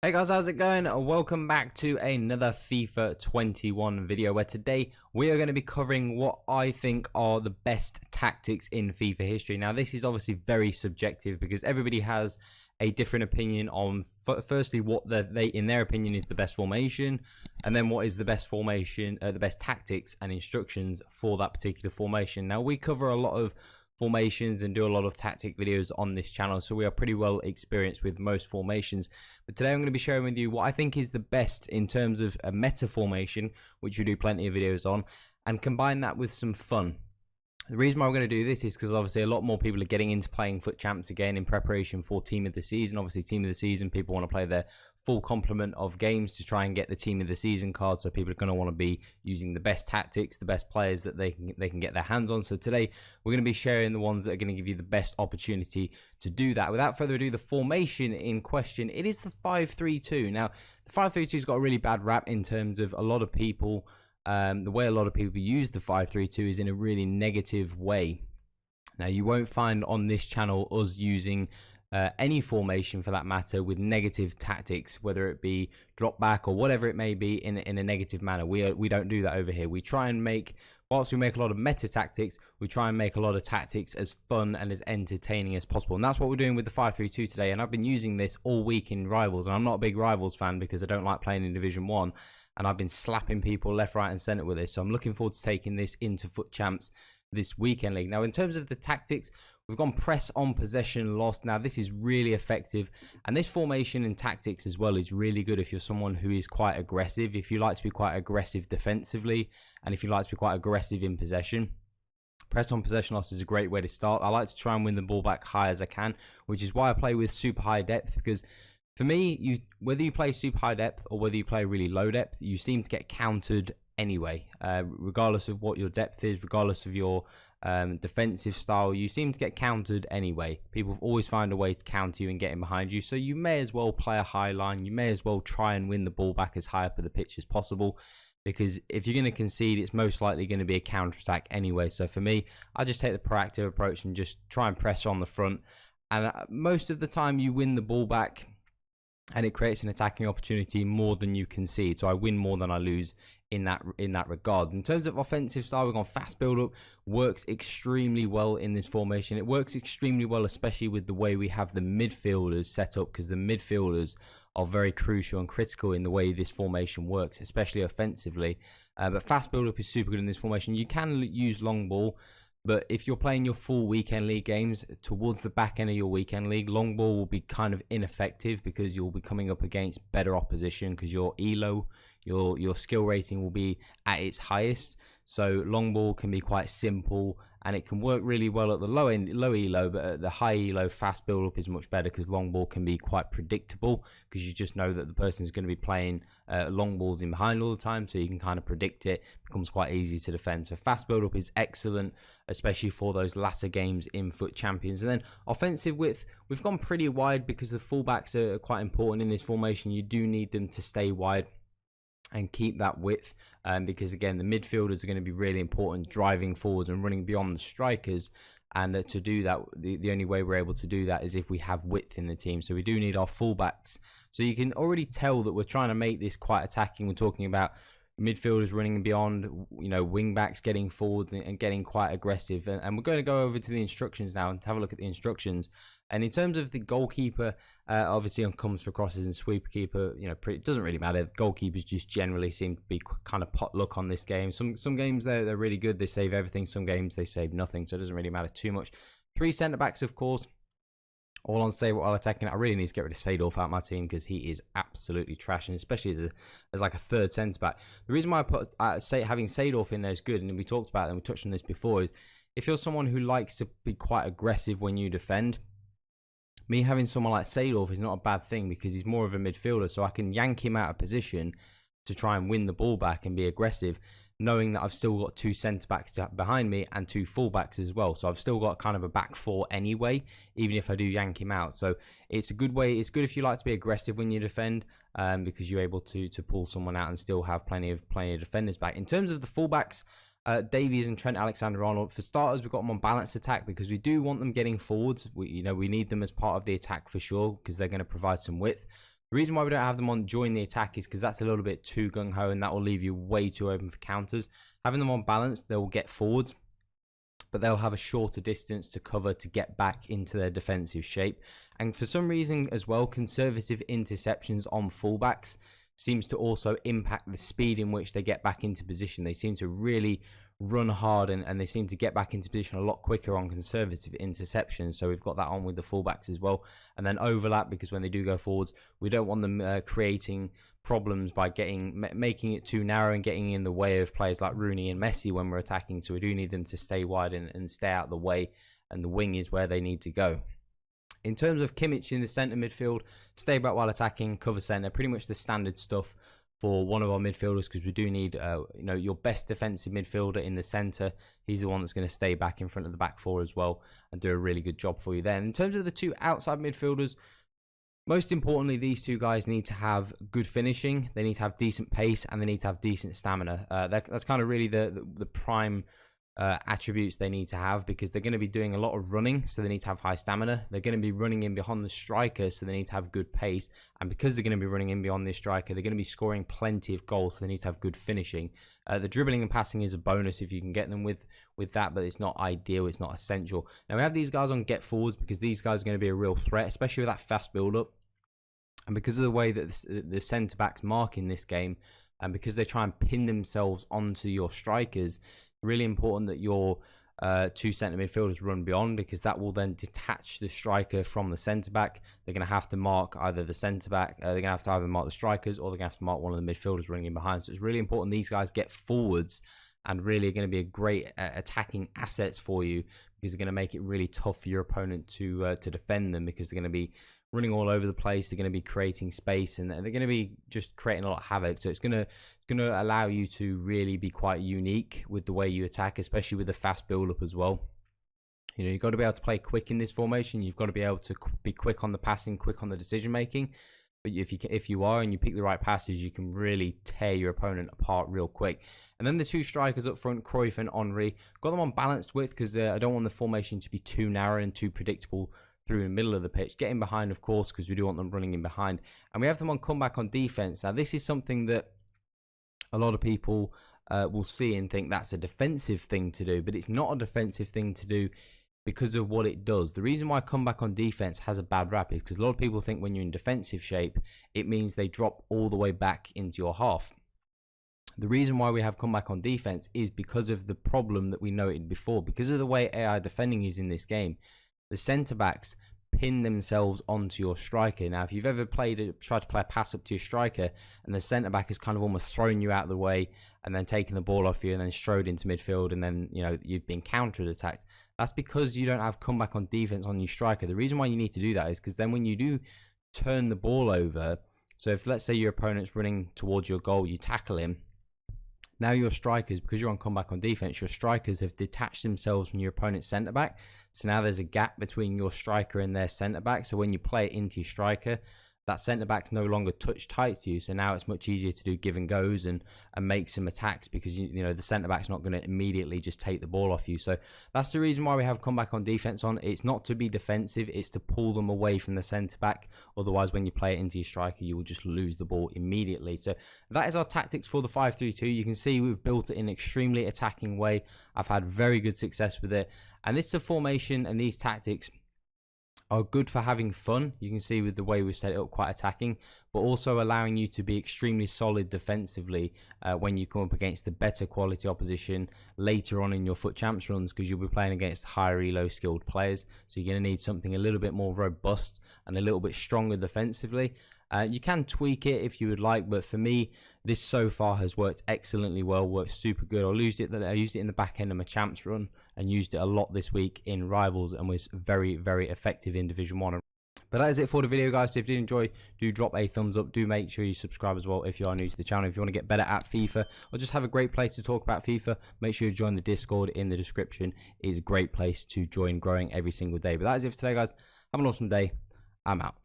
Hey guys, how's it going? Welcome back to another FIFA 21 video where today we are going to be covering what I think are the best tactics in FIFA history. Now this is obviously very subjective because everybody has a different opinion on firstly what they in their opinion is the best formation, and then what is the best formation, the best tactics and instructions for that particular formation. Now we cover a lot of formations and do a lot of tactic videos on this channel, so we are pretty well experienced with most formations. But today I'm going to be sharing with you what I think is the best in terms of a meta formation, which we do plenty of videos on, and combine that with some fun. The reason why we're going to do this is because obviously a lot more people are getting into playing FUT Champs again in preparation for Team of the Season. Obviously, Team of the Season, people want to play their full complement of games to try and get the Team of the Season card. So people are going to want to be using the best tactics, the best players that they can get their hands on. So today we're going to be sharing the ones that are going to give you the best opportunity to do that. Without further ado, the formation in question, it is the 5-3-2. Now, the 5-3-2's got a really bad rap in terms of a lot of people. The way a lot of people use the 5-3-2 is in a really negative way. Now, you won't find on this channel us using any formation for that matter with negative tactics, whether it be drop back or whatever it may be, in a negative manner. We don't do that over here. We try and make, whilst we make a lot of meta tactics, we try and make a lot of tactics as fun and as entertaining as possible. And that's what we're doing with the 5-3-2 today. And I've been using this all week in Rivals, and I'm not a big Rivals fan because I don't like playing in Division 1. And I've been slapping people left, right, and centre with this. So I'm looking forward to taking this into FUT Champs this weekend league. Now, in terms of the tactics, we've gone press on possession lost. Now, this is really effective. And this formation and tactics as well is really good if you're someone who is quite aggressive. If you like to be quite aggressive defensively, and if you like to be quite aggressive in possession. Press on possession loss is a great way to start. I like to try and win the ball back high as I can, which is why I play with super high depth, because for me, whether you play super high depth or whether you play really low depth, you seem to get countered anyway. Regardless of what your depth is, regardless of your defensive style, you seem to get countered anyway. People always find a way to counter you and get in behind you. So you may as well play a high line. You may as well try and win the ball back as high up at the pitch as possible. Because if you're going to concede, it's most likely going to be a counter-attack anyway. So for me, I just take the proactive approach and just try and press on the front. And most of the time you win the ball back, and it creates an attacking opportunity more than you concede. So I win more than I lose in that regard. In terms of offensive style, we've gone fast build up. Works extremely well in this formation. It works extremely well, especially with the way we have the midfielders set up, because the midfielders are very crucial and critical in the way this formation works, especially offensively. But fast build up is super good in this formation. You can use long ball, but if you're playing your full weekend league games towards the back end of your weekend league, long ball will be kind of ineffective because you'll be coming up against better opposition because your elo, your skill rating will be at its highest. So long ball can be quite simple and it can work really well at the low elo, but at the high elo, fast build up is much better because long ball can be quite predictable because you just know that the person is going to be playing long balls in behind all the time, so you can kind of predict it. Becomes quite easy to defend. So fast build up is excellent, especially for those latter games in FUT Champions. And then offensive width, we've gone pretty wide because the fullbacks are quite important in this formation. You do need them to stay wide and keep that width, because again the midfielders are going to be really important, driving forwards and running beyond the strikers. And to do that, the only way we're able to do that is if we have width in the team. So we do need our fullbacks. So you can already tell that we're trying to make this quite attacking. We're talking about midfielders running beyond, you know, wing backs getting forwards and getting quite aggressive. And we're going to go over to the instructions now and have a look at the instructions. And in terms of the goalkeeper, obviously comes for crosses and sweeper keeper, you know, it doesn't really matter. Goalkeepers just generally seem to be kind of pot luck on this game. Some games they're really good. They save everything. Some games they save nothing. So it doesn't really matter too much. 3 centre backs, of course, all on save while attacking. I really need to get rid of Seedorf out of my team because he is absolutely trash, and especially as like a third centre back. The reason why I put having Seedorf in there is good, and we talked about it and we touched on this before, is if you're someone who likes to be quite aggressive when you defend, me having someone like Seedorf is not a bad thing because he's more of a midfielder, so I can yank him out of position to try and win the ball back and be aggressive, knowing that I've still got 2 centre-backs behind me and 2 full-backs as well. So I've still got kind of a back 4 anyway, even if I do yank him out. So it's a good way. It's good if you like to be aggressive when you defend, because you're able to pull someone out and still have plenty of defenders back. In terms of the full-backs, Davies and Trent Alexander-Arnold, for starters, we've got them on balanced attack because we do want them getting forwards. We need them as part of the attack for sure because they're going to provide some width. The reason why we don't have them on join the attack is because that's a little bit too gung-ho, and that will leave you way too open for counters. Having them on balance, they will get forwards, but they'll have a shorter distance to cover to get back into their defensive shape. And for some reason as well, conservative interceptions on fullbacks seems to also impact the speed in which they get back into position. They seem to really run hard, and they seem to get back into position a lot quicker on conservative interceptions. So we've got that on with the fullbacks as well. And then overlap, because when they do go forwards, we don't want them creating problems by making it too narrow and getting in the way of players like Rooney and Messi when we're attacking. So we do need them to stay wide and stay out of the way, and the wing is where they need to go. In terms of Kimmich in the centre midfield, stay back while attacking, cover centre, pretty much the standard stuff for one of our midfielders, because we do need your best defensive midfielder in the centre. He's the one that's going to stay back in front of the back four as well and do a really good job for you there. In terms of the two outside midfielders, most importantly, these two guys need to have good finishing, they need to have decent pace, and they need to have decent stamina. That's kind of really the prime attributes they need to have, because they're going to be doing a lot of running, so they need to have high stamina. They're going to be running in behind the striker, so they need to have good pace, and because they're going to be running in beyond the striker, they're going to be scoring plenty of goals, so they need to have good finishing. The dribbling and passing is a bonus if you can get them with that, but it's not ideal, it's not essential. Now we have these guys on get forwards because these guys are going to be a real threat, especially with that fast build up, and because of the way that the centre backs mark in this game, and because they try and pin themselves onto your strikers, really important that your two centre midfielders run beyond, because that will then detach the striker from the centre back. They're going to have to mark either the centre back, they're going to have to either mark the strikers, or they're going to have to mark one of the midfielders running in behind. So it's really important these guys get forwards, and really are going to be a great attacking assets for you, because they're going to make it really tough for your opponent to defend them, because they're going to be running all over the place. They're going to be creating space, and they're going to be just creating a lot of havoc. So it's going to allow you to really be quite unique with the way you attack, especially with the fast build up as well. You've got to be able to play quick in this formation. You've got to be able to be quick on the passing, quick on the decision making. But if you are and you pick the right passes, you can really tear your opponent apart real quick. And then the two strikers up front, Cruyff and Henry, got them on balanced width, because I don't want the formation to be too narrow and too predictable through the middle of the pitch. Getting behind, of course, because we do want them running in behind. And we have them on comeback on defense. Now, this is something that a lot of people will see and think that's a defensive thing to do, but it's not a defensive thing to do because of what it does. The reason why comeback on defense has a bad rap is because a lot of people think when you're in defensive shape, it means they drop all the way back into your half. The reason why we have comeback on defense is because of the problem that we noted before. Because of the way AI defending is in this game, the centre backs pin themselves onto your striker. Now, if you've ever tried to play a pass up to your striker, and the centre back has kind of almost thrown you out of the way and then taken the ball off you and then strode into midfield, and then you've been counter attacked, that's because you don't have comeback on defense on your striker. The reason why you need to do that is because then when you do turn the ball over, so if let's say your opponent's running towards your goal, you tackle him. Now your strikers, because you're on comeback on defense, your strikers have detached themselves from your opponent's centre back. So now there's a gap between your striker and their centre back. So when you play it into your striker, that centre back's no longer touch tight to you. So now it's much easier to do give and goes and make some attacks, because the centre back's not going to immediately just take the ball off you. So that's the reason why we have comeback on defense on. It's not to be defensive, it's to pull them away from the centre back. Otherwise, when you play it into your striker, you will just lose the ball immediately. So that is our tactics for the 5-3-2. You can see we've built it in an extremely attacking way. I've had very good success with it. And this is a formation, and these tactics are good for having fun. You can see with the way we've set it up, quite attacking, but also allowing you to be extremely solid defensively when you come up against the better quality opposition later on in your FUT Champs runs, because you'll be playing against higher elo skilled players. So you're going to need something a little bit more robust and a little bit stronger defensively. You can tweak it if you would like, but for me, this so far has worked excellently well, worked super good. I used it in the back end of my Champs run and used it a lot this week in Rivals, and was very, very effective in Division 1. But that is it for the video, guys. So if you did enjoy, do drop a thumbs up. Do make sure you subscribe as well if you are new to the channel. If you want to get better at FIFA or just have a great place to talk about FIFA, make sure you join the Discord in the description. It is a great place to join, growing every single day. But that is it for today, guys. Have an awesome day. I'm out.